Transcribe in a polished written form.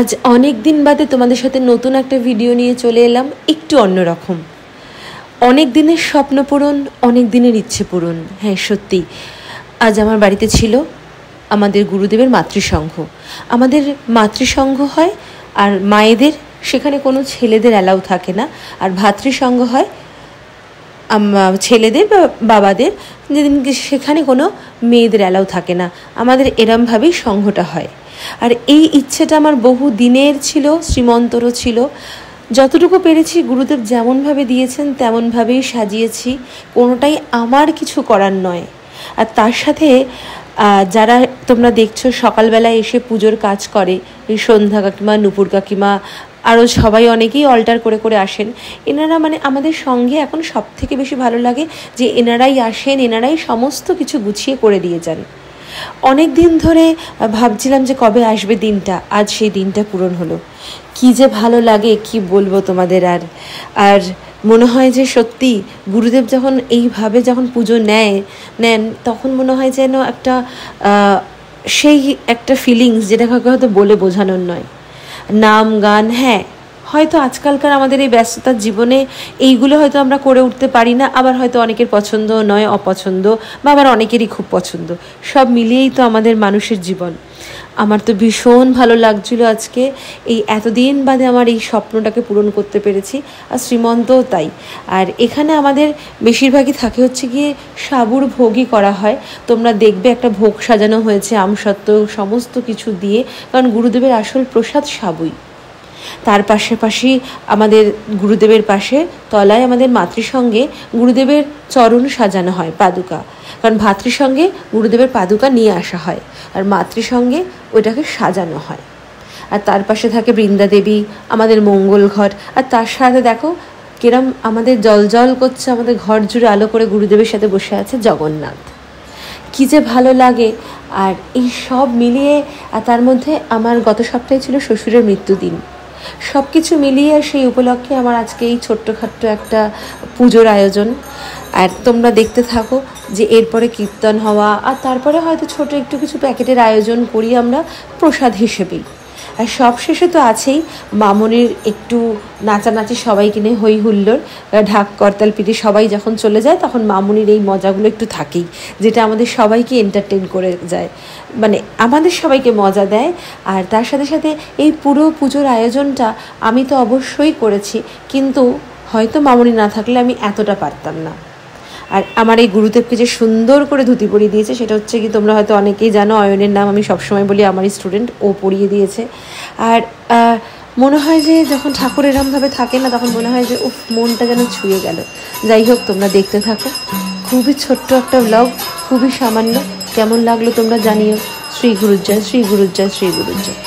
আজ অনেক দিন বাদে তোমাদের সাথে নতুন একটা ভিডিও নিয়ে চলে এলাম, একটু অন্যরকম। অনেক দিনের স্বপ্ন পূরণ, অনেক দিনের ইচ্ছে পূরণ। হ্যাঁ সত্যি, আজ আমার বাড়িতে ছিল আমাদের গুরুদেবের মাতৃসংঘ। আমাদের মাতৃসংঘ হয় আর মায়েদের সেখানে কোনো ছেলেদের অ্যালাউ থাকে না, আর ভাতৃসংঘ হয় ছেলেদের বা বাবাদের, যেদিনকে সেখানে কোনো মেয়েদের অ্যালাউ থাকে না। আমাদের এরমভাবেই সংঘটা হয়। আর এই ইচ্ছেটা আমার বহু দিনের ছিল, শ্রীমন্তরও ছিল। যতটুকু পেরেছি গুরুদেব যেমনভাবে দিয়েছেন তেমনভাবেই সাজিয়েছি, কোনোটাই আমার কিছু করার নয়। আর তার সাথে যারা তোমরা দেখছো সকালবেলায় এসে পুজোর কাজ করে, এই সন্ধ্যা কাকিমা, নুপুর কাকিমা, আরও সবাই অনেকেই অল্টার করে করে আসেন। এনারা মানে আমাদের সঙ্গে এখন সব থেকে বেশি ভালো লাগে যে এনারাই আসেন, এনারাই সমস্ত কিছু গুছিয়ে করে দিয়ে যান। অনেক দিন ধরে ভাবছিলাম যে কবে আসবে দিনটা, আজ সেই দিনটা পূরণ হলো। কি যে ভালো লাগে কি বলবো তোমাদের। আর মনে হয় যে সত্যি গুরুদেব যখন এইভাবে যখন পুজো নেন তখন মনে হয় যেন একটা সেই একটা ফিলিংস যেটা কাউকে হয়তো বলে বোঝানোর নয়। নাম গান, হ্যাঁ হয়তো আজকালকার আমাদের এই ব্যস্ততার জীবনে এইগুলো হয়তো আমরা করে উঠতে পারি না, আবার হয়তো অনেকের পছন্দ নয়, অপছন্দ, বা আবার অনেকেরই খুব পছন্দ। সব মিলিয়েই তো আমাদের মানুষের জীবন। আমার তো ভীষণ ভালো লাগছিল আজকে এই এতদিন বাদে আমার এই স্বপ্নটাকে পূরণ করতে পেরেছি, আর শ্রীমন্তও তাই। আর এখানে আমাদের বেশিরভাগই থাকে হচ্ছে গিয়ে সাবুর ভোগই করা হয়। তোমরা দেখবে একটা ভোগ সাজানো হয়েছে আমসত্ত্ব সমস্ত কিছু দিয়ে, কারণ গুরুদেবের আসল প্রসাদ সাবুই। তার পাশাপাশি আমাদের গুরুদেবের পাশে তলায় আমাদের মাতৃসঙ্গে গুরুদেবের চরণ সাজানো হয়, পাদুকা। কারণ ভাতৃসঙ্গে গুরুদেবের পাদুকা নিয়ে আসা হয়, আর মাতৃসঙ্গে ওইটাকে সাজানো হয়। আর তার পাশে থাকে বৃন্দাদেবী, আমাদের মঙ্গল ঘর। আর তার সাথে দেখো কিরম আমাদের জল করছে, আমাদের ঘর জুড়ে আলো করে গুরুদেবের সাথে বসে আছে জগন্নাথ। কী যে ভালো লাগে। আর এই সব মিলিয়ে, আর তার মধ্যে আমার গত সপ্তাহে ছিল শ্বশুরের মৃত্যুদিন। সব কিছু মিলিয়ে সেই উপলক্ষে আমার আজকে এই ছোট্টখাট্ট একটা পুজোর আয়োজন। আর তোমরা দেখতে থাকো যে এরপরে কীর্তন হওয়া, আর তারপরে হয়তো ছোট একটু কিছু প্যাকেটের আয়োজন করি আমরা প্রসাদ হিসেবেই। আর সব শেষে তো আছেই মামনির একটু নাচানাচি, সবাই কিনে হই হুল্লোড়, ঢাক করতাল পিঠে সবাই যখন চলে যায় তখন মামনির এই মজাগুলো একটু থাকেই, যেটা আমাদের সবাইকে এন্টারটেন করে যায়, মানে আমাদের সবাইকে মজা দেয়। আর তার সাথে সাথে এই পুরো পুজোর আয়োজনটা আমি তো অবশ্যই করেছি, কিন্তু হয়তো মামনি না থাকলে আমি এতটা পারতাম না। আর আমার এই গুরুদেবকে যে সুন্দর করে ধুতি পরিয়ে দিয়েছে সেটা হচ্ছে কি, তোমরা হয়তো অনেকেই জানো, অয়নের নাম আমি সবসময় বলি, আমারই স্টুডেন্ট, ও পরিয়ে দিয়েছে। আর মনে হয় যে যখন ঠাকুর এরমভাবে থাকে না তখন মনে হয় যে উফ, মনটা যেন ছুঁয়ে গেল। যাই হোক, তোমরা দেখতে থাকো। খুবই ছোট্ট একটা ব্লগ, খুবই সামান্য। কেমন লাগলো তোমরা জানিও। শ্রী গুরুজয়, শ্রী গুরুজয়, শ্রী গুরুজয়।